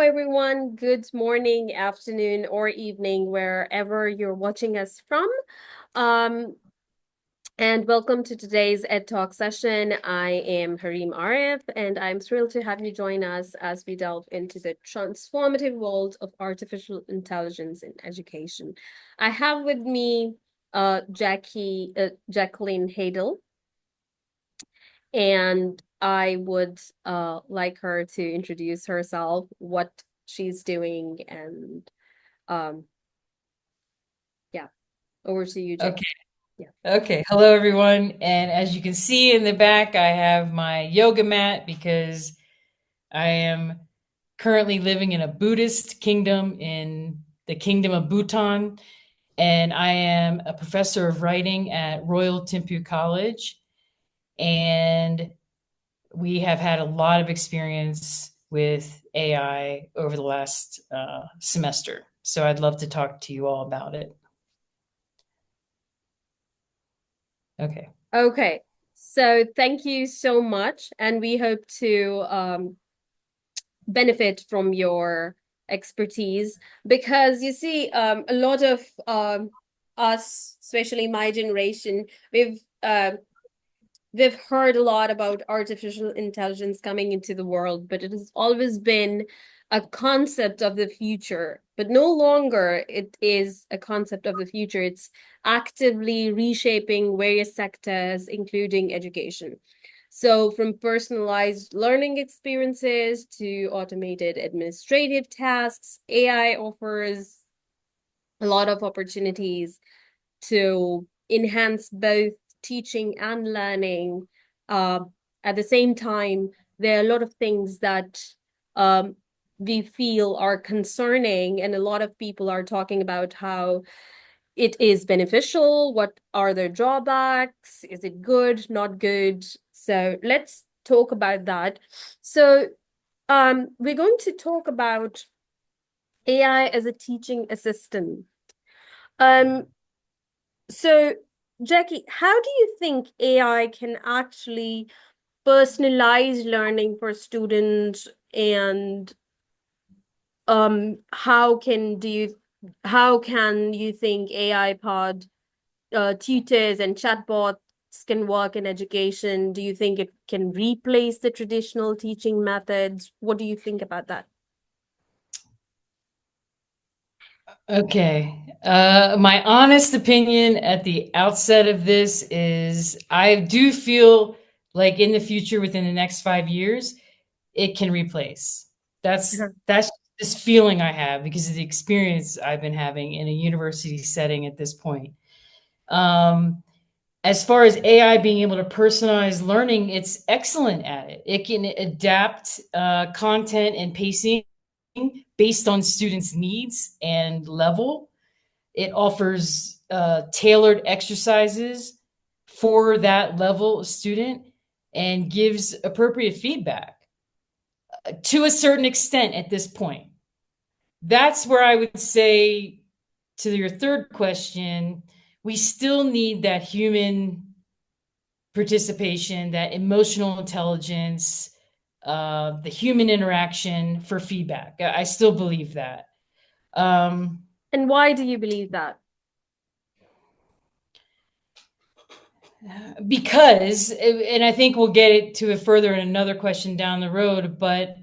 everyone. Good morning, afternoon, or evening, wherever you're watching us from. Um, and welcome to today's EdTalk session. I am Hareem Arif, and I'm thrilled to have you join us as we delve into the transformative world of artificial intelligence in education. I have with me Jacqueline Hadel, and I would like her to introduce herself, what she's doing, and um yeah, over to you, Jack. Okay. Yeah. Okay. Hello, everyone. And as you can see in the back, I have my yoga mat because I am currently living in a Buddhist kingdom in the Kingdom of Bhutan. And I am a professor of writing at Royal Thimphu College. And we have had a lot of experience with AI over the last semester. So I'd love to talk to you all about it. Okay. Okay. So thank you so much, and we hope to benefit from your expertise because you see, a lot of us, especially my generation, we've heard a lot about artificial intelligence coming into the world, but it has always been a concept of the future. But no longer it is a concept of the future. It's actively reshaping various sectors, including education. So, from personalized learning experiences to automated administrative tasks, AI offers a lot of opportunities to enhance both teaching and learning. Uh, at the same time, there are a lot of things that um, we feel are concerning, and a lot of people are talking about how it is beneficial. What are the drawbacks? Is it good, not good? So let's talk about that. So we're going to talk about AI as a teaching assistant. Um, So, Jackie, how do you think AI can actually personalize learning for students, and how can you think AI powered tutors and chatbots can work in education? Do you think it can replace the traditional teaching methods? What do you think about that? Okay. My honest opinion at the outset of this is I do feel like in the future, within the next 5 years, it can replace. That's this feeling I have because of the experience I've been having in a university setting at this point. Um, as far as AI being able to personalize learning, it's excellent at it. It can adapt content and pacing based on students' needs and level. It offers tailored exercises for that level of student and gives appropriate feedback to a certain extent at this point. That's where I would say, to your third question, we still need that human participation, that emotional intelligence, the human interaction for feedback. I still believe that. Um, And why do you believe that? because, and I think we'll get it to it further in another question down the road, but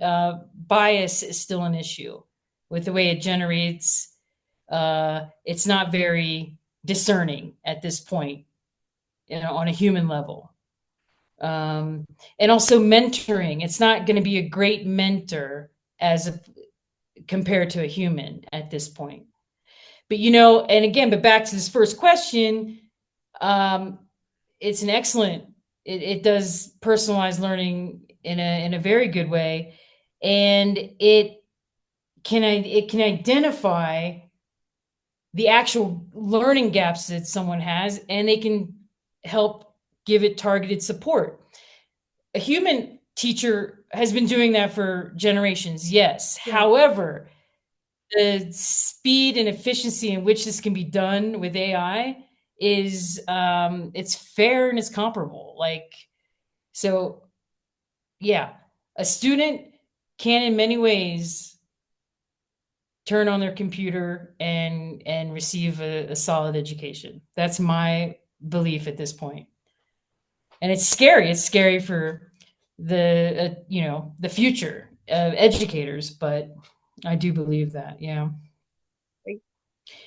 bias is still an issue with the way it generates. It's not very discerning at this point, on a human level. Um, and also mentoring. It's not going to be a great mentor compared to a human at this point. But and again, but back to this first question, um, it's an excellent. It does personalized learning in a very good way, and it can identify the actual learning gaps that someone has, and they can help give it targeted support. A human teacher has been doing that for generations, yes. Yeah. However, the speed and efficiency in which this can be done with AI is it's fair and it's comparable. Like, so yeah, a student can in many ways turn on their computer and receive a solid education. That's my belief at this point. And it's scary. It's scary for the the future of educators, but I do believe that. Yeah. Right.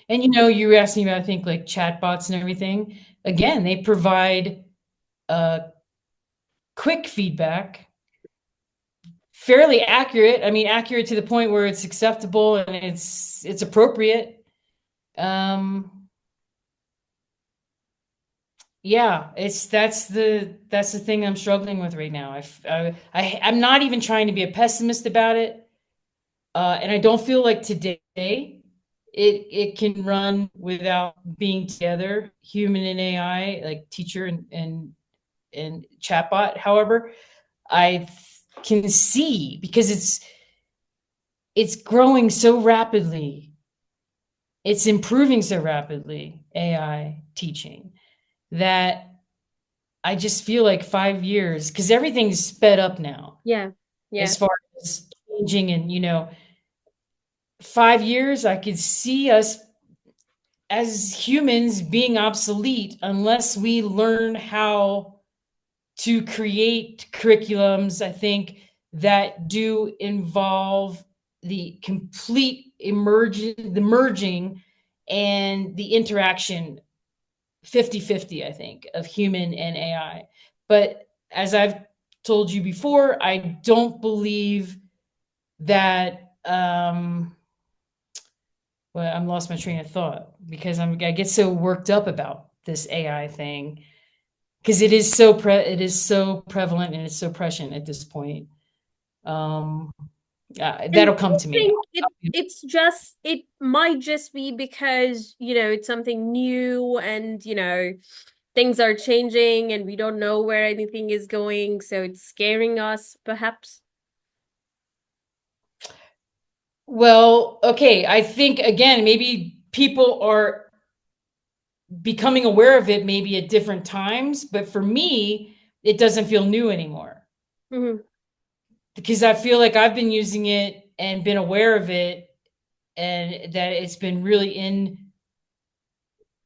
And you were asking about, I think, like chatbots and everything. Again, they provide uh, quick feedback, fairly accurate. I mean, accurate to the point where it's acceptable and it's appropriate. Um, yeah, that's the thing I'm struggling with right now. I'm not even trying to be a pessimist about it, and I don't feel like today it can run without being together, human and AI, like teacher and chatbot. However, I can see, because it's growing so rapidly, it's improving so rapidly, AI teaching, that I just feel like 5 years, because everything's sped up now Yeah. Yeah. as far as changing, and 5 years, I could see us as humans being obsolete unless we learn how to create curriculums, I think, that do involve the complete the merging and the interaction 50-50, I think, of human and AI. But as I've told you before, I don't believe that well, I'm lost my train of thought, because I get so worked up about this AI thing, because it is so prevalent and it's so prescient at this point. Um, And that'll I come to me. think it might just be because, it's something new and, things are changing and we don't know where anything is going, so it's scaring us, perhaps. Well, okay, I think again, maybe people are becoming aware of it maybe at different times, but for me, it doesn't feel new anymore, Hmm. because I feel like I've been using it and been aware of it, and that it's been really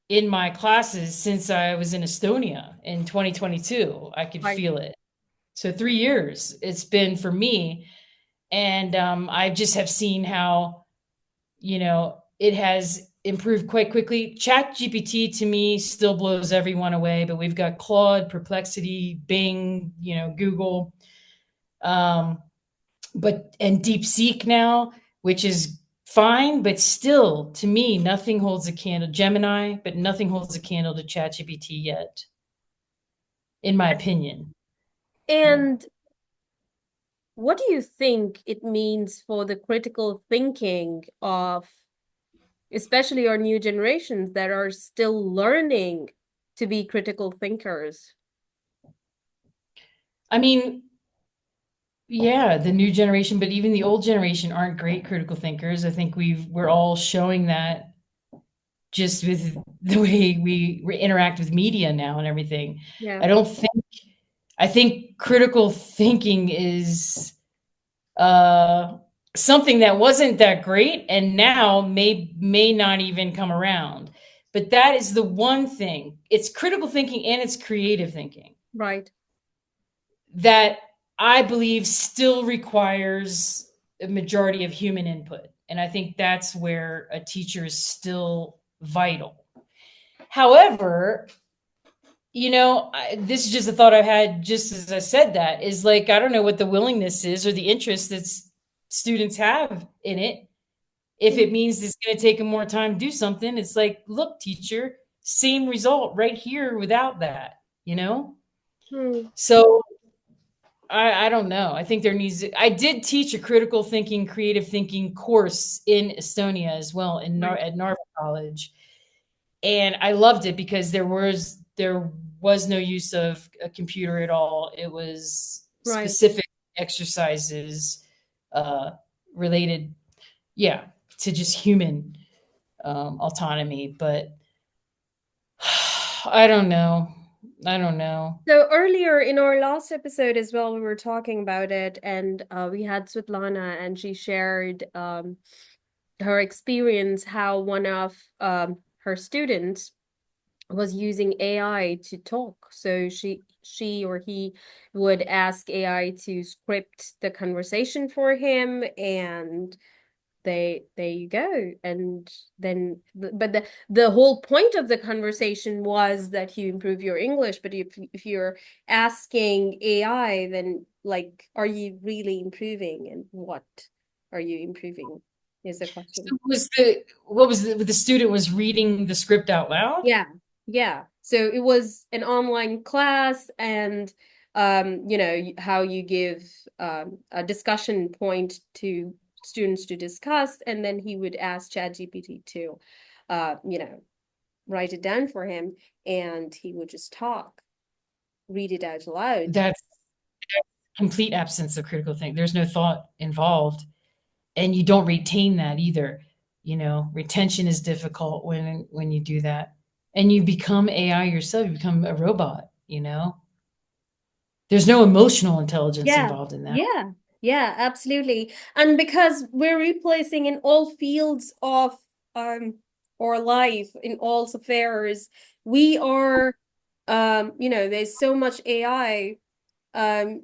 in my classes since I was in Estonia in 2022. I could Right. feel it. So 3 years it's been for me, and I just have seen how it has improved quite quickly. Chat GPT to me still blows everyone away, but we've got Claude, Perplexity, Bing, Google, um, and DeepSeek now, which is fine, but still, to me, nothing holds a candle. Gemini, but nothing holds a candle to ChatGPT yet, in my opinion. Yeah. And what do you think it means for the critical thinking of especially our new generations that are still learning to be critical thinkers? I mean, yeah, the new generation, but even the old generation aren't great critical thinkers. I think we're all showing that just with the way we interact with media now and everything. Yeah. I don't think I think critical thinking is uh something that wasn't that great and now may not even come around. But that is the one thing. It's critical thinking and it's creative thinking Right. that I believe still requires a majority of human input. And I think that's where a teacher is still vital. However, this is just a thought I had just as I said that, is like, I don't know what the willingness is or the interest that students have in it. If it means it's going to take them more time to do something, it's like, look, teacher, same result right here without that, you know? Hmm. So I don't know. I think I did teach a critical thinking, creative thinking course in Estonia as well, Right. at Narva College. And I loved it because there was no use of a computer at all. It was Right. specific exercises uh, related, yeah, to just human autonomy. But I don't know. I don't know. So earlier in our last episode as well, we were talking about it, and we had Svetlana, and she shared her experience how one of her students was using AI to talk. So she or he would ask AI to script the conversation for him, and they there you go. And then but the whole point of the conversation was that you improve your English. But if you're asking AI, then like, are you really improving, and what are you improving is the question. So was the what was the student was reading the script out loud? Yeah, yeah. So it was an online class, and you know, how you give a discussion point to students to discuss, and then he would ask ChatGPT to, you know, write it down for him, and he would just talk, read it out loud. That's complete absence of critical thinking. There's no thought involved, and you don't retain that either. You know, retention is difficult when you do that, and you become AI yourself. You become a robot. You know, there's no emotional intelligence Yeah, involved in that. yeah, yeah, absolutely. And because we're replacing in all fields of um our life, in all affairs, we are you know, there's so much AI um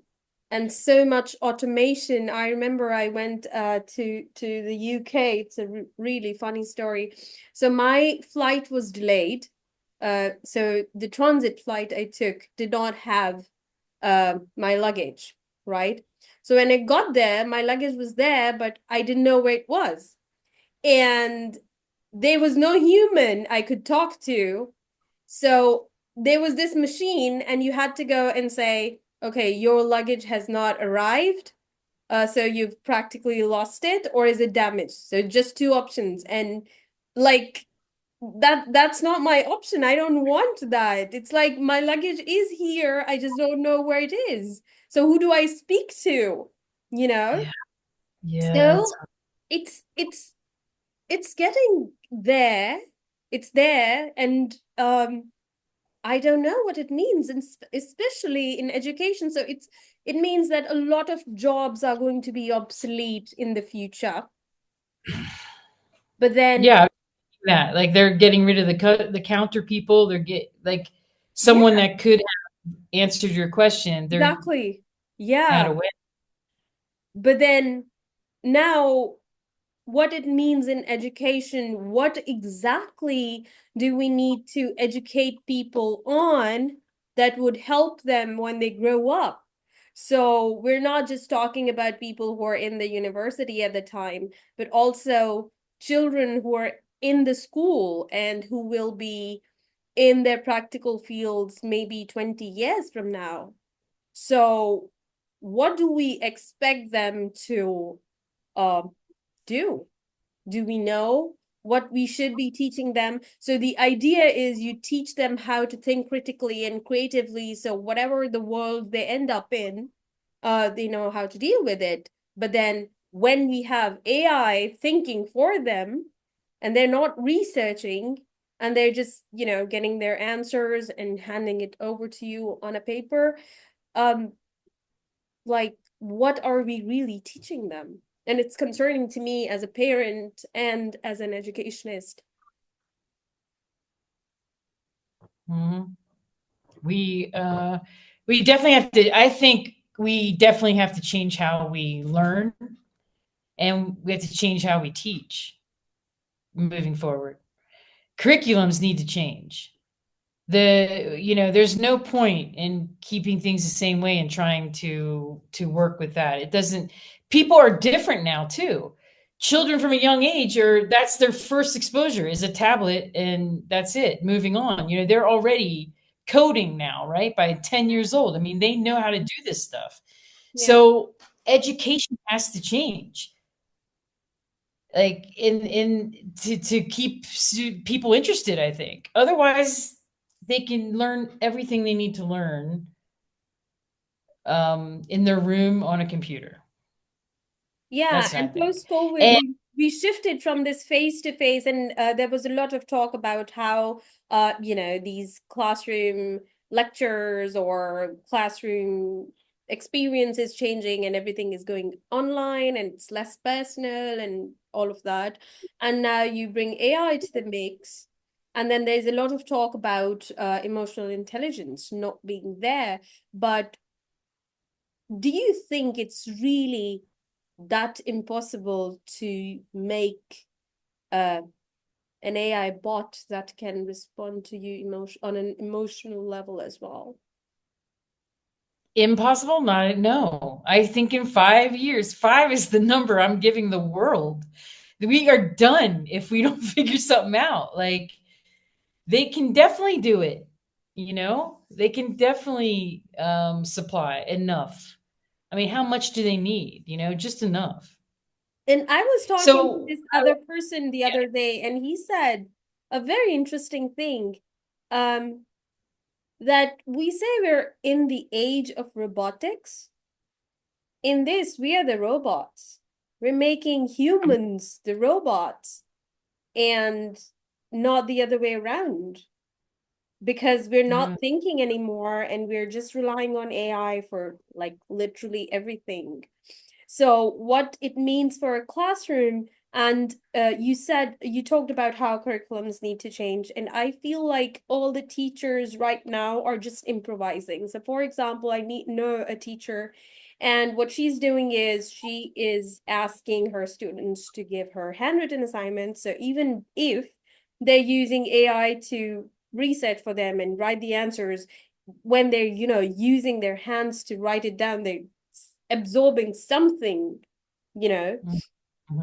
and so much automation. I remember I went to the UK. It's a really funny story. So my flight was delayed. So the transit flight I took did not have my luggage, right? So when I got there, my luggage was there, but I didn't know where it was. And there was no human I could talk to. So there was this machine, and you had to go and say, okay, your luggage has not arrived. So you've practically lost it, or is it damaged? So just two options. And like, that's not my option. I don't want that. It's like my luggage is here. I just don't know where it is. So who do I speak to? You know? Yeah, yeah, that's So it's it's getting there. It's there, and I don't know what it means, and especially in education. So it means that a lot of jobs are going to be obsolete in the future. But then, yeah. That like they're getting rid of the counter people. They're get like someone yeah, that could have answered your question. They're exactly. out Yeah. of way. But then now, what it means in education, what exactly do we need to educate people on that would help them when they grow up? So we're not just talking about people who are in the university at the time, but also children who are in the school and who will be in their practical fields maybe 20 years from now. So what do we expect them to uh, do? Do we know what we should be teaching them? So the idea is you teach them how to think critically and creatively. So whatever the world they end up in, they know how to deal with it. But then when we have AI thinking for them, and they're not researching, and they're just, you know, getting their answers and handing it over to you on a paper, um, like, what are we really teaching them? And it's concerning to me as a parent and as an educationist. Mhm. We uh, we definitely have to. I think we definitely have to change how we learn, and we have to change how we teach moving forward. Curriculums need to change. There's no point in keeping things the same way and trying to work with that. It doesn't. People are different now too. Children from a young age are that's their first exposure is a tablet, and that's it. Moving on, they're already coding now, right? By 10 years old, I mean, they know how to do this stuff. Yeah. So education has to change, like in to keep people interested. I think otherwise they can learn everything they need to learn in their room on a computer. Yeah, That's what I and think. post-COVID, And we shifted from this face to face, and there was a lot of talk about how, you know, these classroom lectures or classroom experience is changing and everything is going online and it's less personal and all of that. And now you bring AI to the mix. And then there's a lot of talk about emotional intelligence not being there. But do you think it's really that impossible to make uh, an AI bot that can respond to you on an emotional level as well? Impossible? Not no. I think in 5 years, five is the number I'm giving the world. We are done if we don't figure something out. Like they can definitely do it. You know, they can definitely supply enough. I mean, how much do they need? You know, just enough. And I was talking to So, this other person the other day, and he said a very interesting thing, um, that we say we're in the age of robotics. In this, we are the robots. We're making humans the robots and not the other way around because we're yeah. not thinking anymore and we're just relying on AI for like literally everything. So what it means for a classroom, and you said you talked about how curriculums need to change, and I feel like all the teachers right now are just improvising. So for example, I know a teacher, and what she's doing is she is asking her students to give her handwritten assignments. So even if they're using AI to reset for them and write the answers, when they're, using their hands to write it down, they're absorbing something, you know.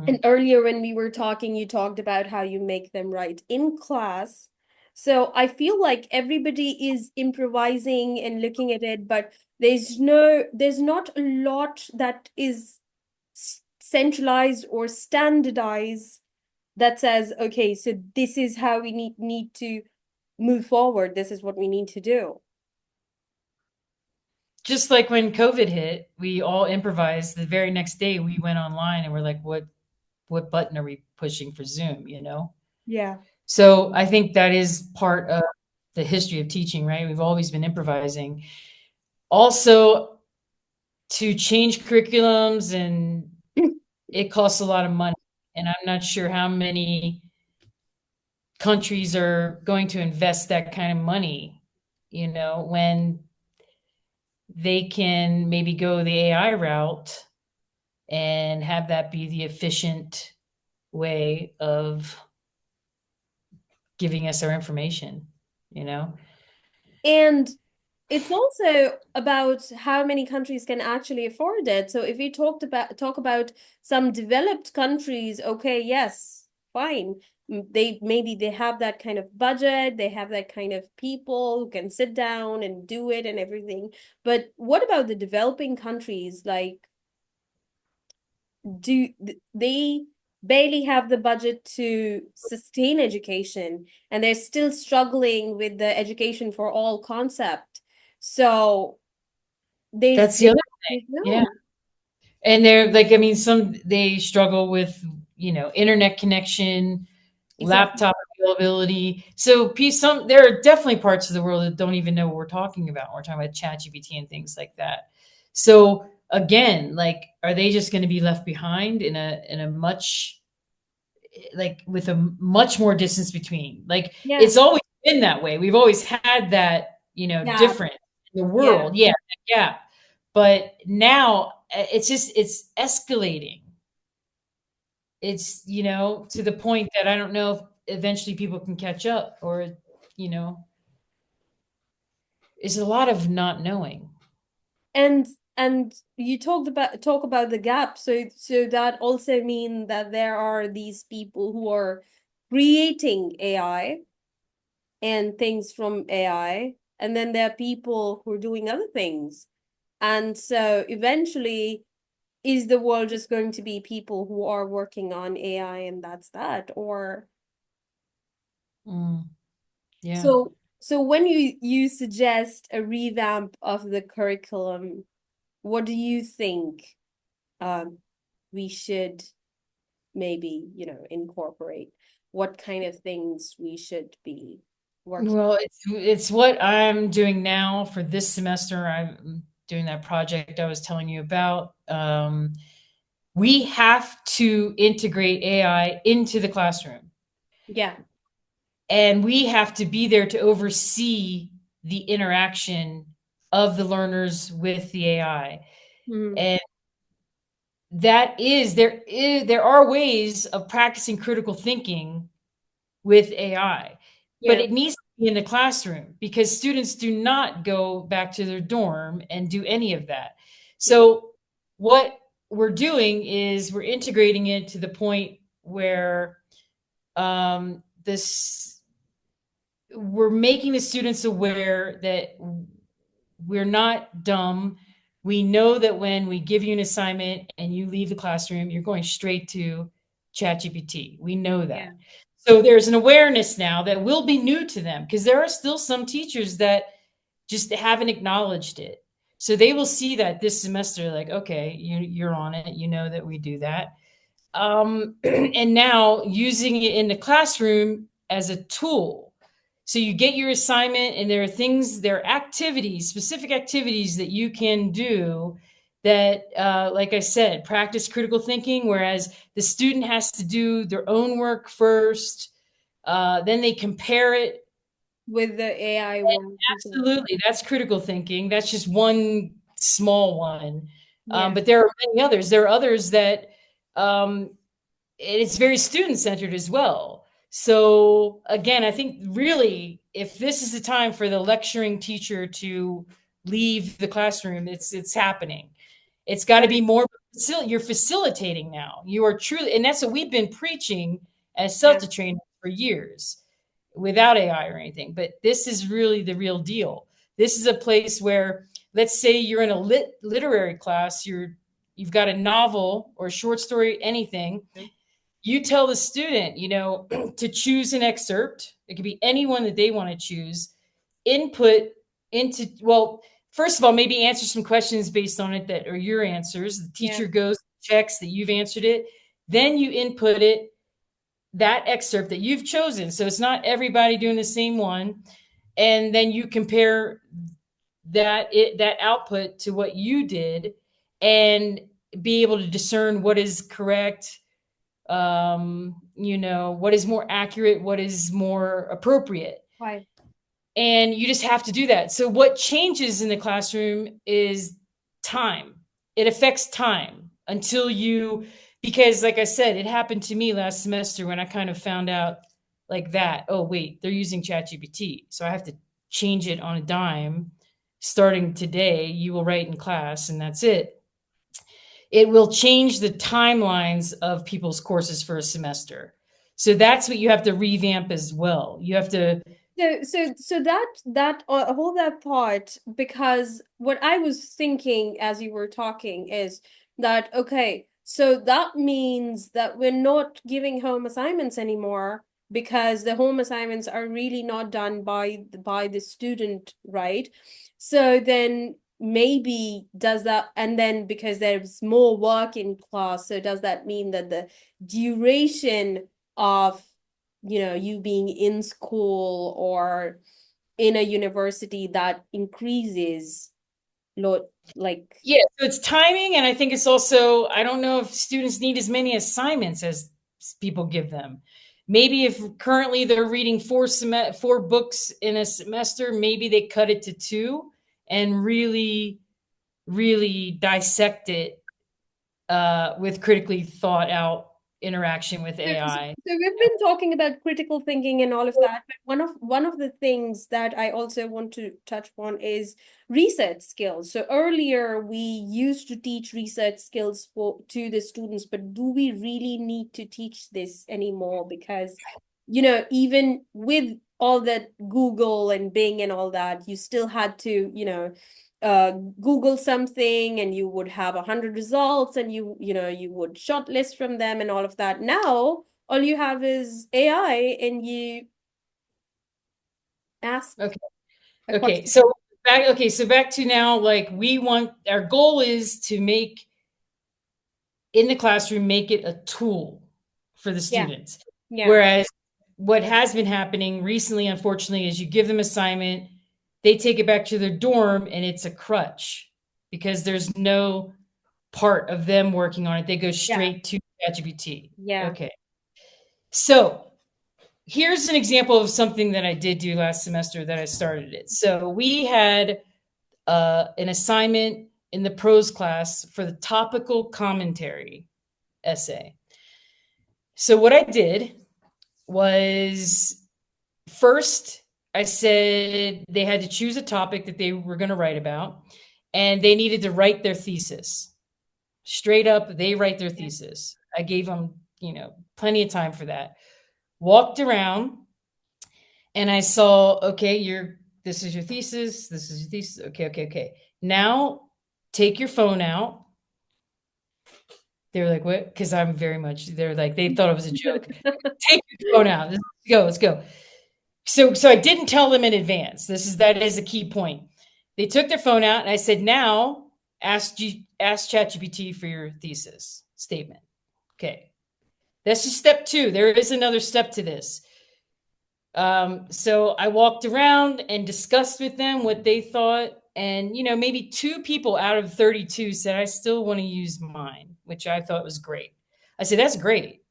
And Mhm. earlier when we were talking, you talked about how you make them write in class. So I feel like everybody is improvising and looking at it, but there's not a lot that is centralized or standardized that says, okay, so this is how we need to move forward. This is what we need to do. Just like when COVID hit, we all improvised. The very next day, we went online and we're like, what button are we pushing for Zoom? You know. Yeah. So I think that is part of the history of teaching, right? We've always been improvising. Also, to change curriculums, and it costs a lot of money. And I'm not sure how many countries are going to invest that kind of money, you know, when they can maybe go the AI route and have that be the efficient way of giving us our information, you know? And it's also about how many countries can actually afford it. So if we talk about some developed countries, okay, yes, fine. They have that kind of budget, they have that kind of people who can sit down and do it and everything. But what about the developing countries? Like, do they barely have the budget to sustain education, and they're still struggling with the education for all concept. So That's the they other there's thing. Yeah. no. And they're like, I mean, some they struggle with, you know, internet connection, Exactly. laptop availability. So some there are definitely parts of the world that don't even know what we're talking about. We're talking about ChatGPT and things like that. So again, like, are they just going to be left behind in a much like with a much more distance between? Like Yeah. it's always been that way. We've always had that, you know, Yeah. difference in the Yeah. world. Yeah, yeah. But now it's escalating. It's, you know, to the point that I don't know if eventually people can catch up, or, you know, it's a lot of not knowing. And you talk about the gap. So that also mean that there are these people who are creating AI and things from AI, and then there are people who are doing other things. And so eventually, is the world just going to be people who are working on AI and that's that? Or Mm, yeah. so when you suggest a revamp of the curriculum, what do you think um we should maybe, incorporate? What kind of things we should be working? Well, it's what I'm doing now for this semester. doing that project I was telling you about. We have to integrate AI into the classroom, Yeah. and we have to be there to oversee the interaction of the learners with the AI. Mm. And there are ways of practicing critical thinking with AI, but Yeah. it needs to be in the classroom because students do not go back to their dorm and do any of that. Yeah. So what we're doing is we're integrating it to the point where this we're making the students aware that we're not dumb. We know that when we give you an assignment and you leave the classroom, you're going straight to ChatGPT. We know Yeah. that. So there's an awareness now that will be new to them because there are still some teachers that just haven't acknowledged it. So they will see that this semester, like, okay, you're on it. You know that we do that. And now using it in the classroom as a tool. So you get your assignment, and there are things, there are activities, specific activities that you can do that, like I said, practice critical thinking, whereas the student has to do their own work first. Then they compare it. With the AI work as well. Absolutely, that's critical thinking. That's just one small one. Yeah. But there are many others. There are others that um, it's very student centered as well. So again, I think really, if this is the time for the lecturing teacher to leave the classroom, it's happening. It's got to be Right. more. You're facilitating now. You are truly, and that's what we've been preaching as Yeah. CELTA trainers for years, without AI or anything. But this is really the real deal. This is a place where, let's say you're in a literary class, you've got a novel or a short story, anything. You tell the student, to choose an excerpt. It could be anyone that they want to choose. Input into, well, first of all, maybe answer some questions based on it that are your answers. The Yeah. teacher goes, checks that you've answered it. Then you input it, that excerpt that you've chosen. So it's not everybody doing the same one. And then you compare that output to what you did and be able to discern what is correct, what is more accurate, what is more appropriate. Right. And you just have to do that. So what changes in the classroom is time. It affects time until you, because like I said, it happened to me last semester when I kind of found out like that. Oh, wait, they're using ChatGPT. So I have to change it on a dime. Starting today, you will write in class, and that's it. It will change the timelines of people's courses for a semester. So that's what you have to revamp as well. You have to. So that hold that thought, because what I was thinking as you were talking is that, okay, so that means that we're not giving home assignments anymore because the home assignments are really not done by the student, right? So then maybe does that, and then because there's more work in class, so does that mean that the duration of you being in school or in a university that increases lot like Yeah, so it's timing, and I think it's also, I don't know if students need as many assignments as people give them. Maybe if currently they're reading four books in a semester, maybe they cut it to two and really, really dissect it with critically thought out interaction with AI. so we've been talking about critical thinking and all of that, but one of the things that I also want to touch upon is research skills. So earlier we used to teach research skills for to the students, but do we really need to teach this anymore? Because even with all that Google and Bing and all that, you still had to uh Google something and you would have 100 results, and you would shortlist from them and all of that. Now all you have is AI, and you ask Okay. a Okay. question. So back to now, like, our goal is to make in the classroom, make it a tool for the Yeah. students. Yeah. Whereas what has been happening recently, unfortunately, is you give them assignment, they take it back to their dorm, and it's a crutch. because there's no part of them working on it. They go Yeah. straight to ChatGPT. Yeah. Okay. So here's an example of something that I did do last semester that I started it. So we had an assignment in the prose class for the topical commentary essay. So what I did was first, I said they had to choose a topic that they were going to write about, and they needed to write their thesis. Straight up, they write their Yeah. thesis. I gave them, plenty of time for that. Walked around and I saw, okay, this is your thesis, this is your thesis. Okay, okay, okay. Now take your phone out. They were like, what? Because I'm very much, they're like, they thought it was a joke. Take your phone out. Let's go, let's go. So I didn't tell them in advance. That is a key point. They took their phone out and I said, now ask ChatGPT for your thesis statement. Okay. That's just step 2. There is another step to this. So I walked around and discussed with them what they thought. And, maybe 2 people out of 32 said, I still want to use mine, which I thought was great. I said, that's great.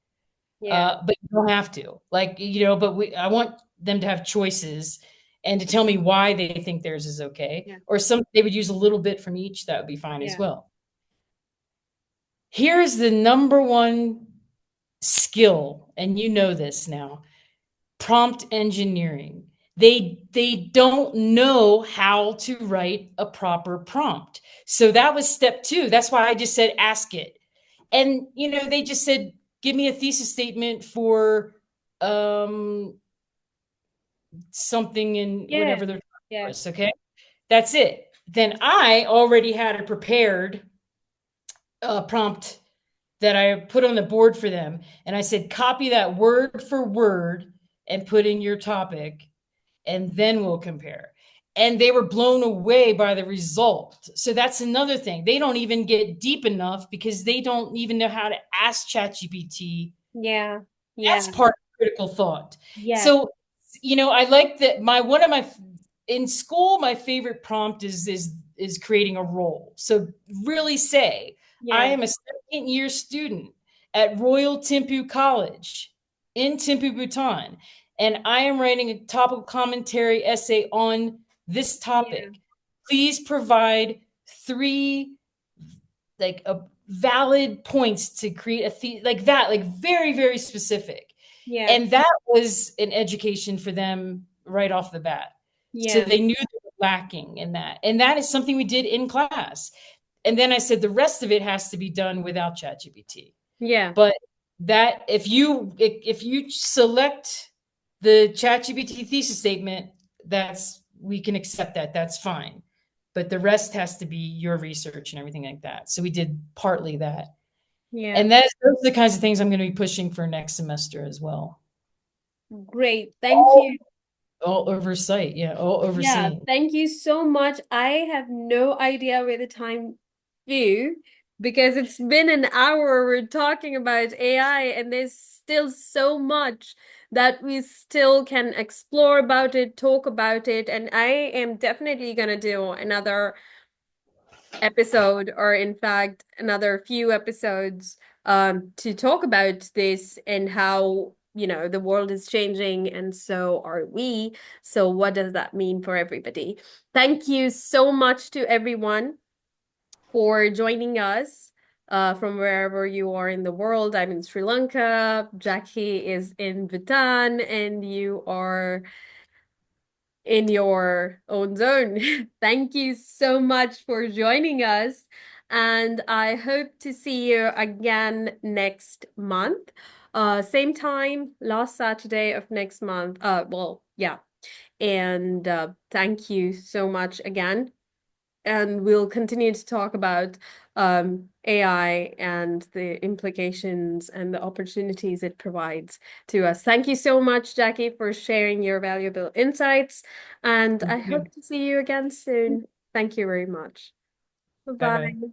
Yeah. But you don't have to. I want them to have choices and to tell me why they think theirs is okay. Yeah. Or they would use a little bit from each. That would be fine as Yeah. well. Here's the number one skill, and you know this now: prompt engineering. They don't know how to write a proper prompt. So that was step 2. That's why I just said ask it. And they just said, give me a thesis statement for something in Yeah. whatever their topic Yeah. was. Okay, that's it. Then I already had a prepared prompt that I put on the board for them, and I said, copy that word for word and put in your topic, and then we'll compare. And they were blown away by the result. So that's another thing. They don't even get deep enough because they don't even know how to ask ChatGPT. Yeah. That's Yeah. part of critical thought. Yeah. So, I like that one of my in school, my favorite prompt is creating a role. So really say, I Yeah. am a second year student at Royal Thimphu College in Thimphu, Bhutan, and I am writing a topical commentary essay on this Yeah. topic. Please provide 3 valid points to create like that, like very, very specific. Yeah. And that was an education for them right off the bat. So Yeah. they knew they were lacking in that. And that is something we did in class. And then I said the rest of it has to be done without ChatGPT. Yeah. But that if you select the ChatGPT thesis statement, we can accept that. That's fine. But the rest has to be your research and everything like that. So we did partly that. Yeah. And those are the kinds of things I'm going to be pushing for next semester as well. Great. Thank All, you. all oversight. Yeah. All Yeah. overseeing. Thank you so much. I have no idea where the time flew because it's been an hour we're talking about AI and there's still so much that we still can explore about it, talk about it, and I am definitely gonna do another episode, or in fact another few episodes, to talk about this and how, the world is changing and so are we. So what does that mean for everybody? Thank you so much to everyone for joining us, from wherever you are in the world. I'm in Sri Lanka, Jackie is in Bhutan, and you are in your own zone. Thank you so much for joining us. And I hope to see you again next month. Same time, last Saturday of next month. Well, yeah. And thank you so much again. And we'll continue to talk about AI and the implications and the opportunities it provides to us. Thank you so much, Jackie, for sharing your valuable insights. And I Thank you. hope to see you again soon. Thank you very much. Bye bye. Bye-bye.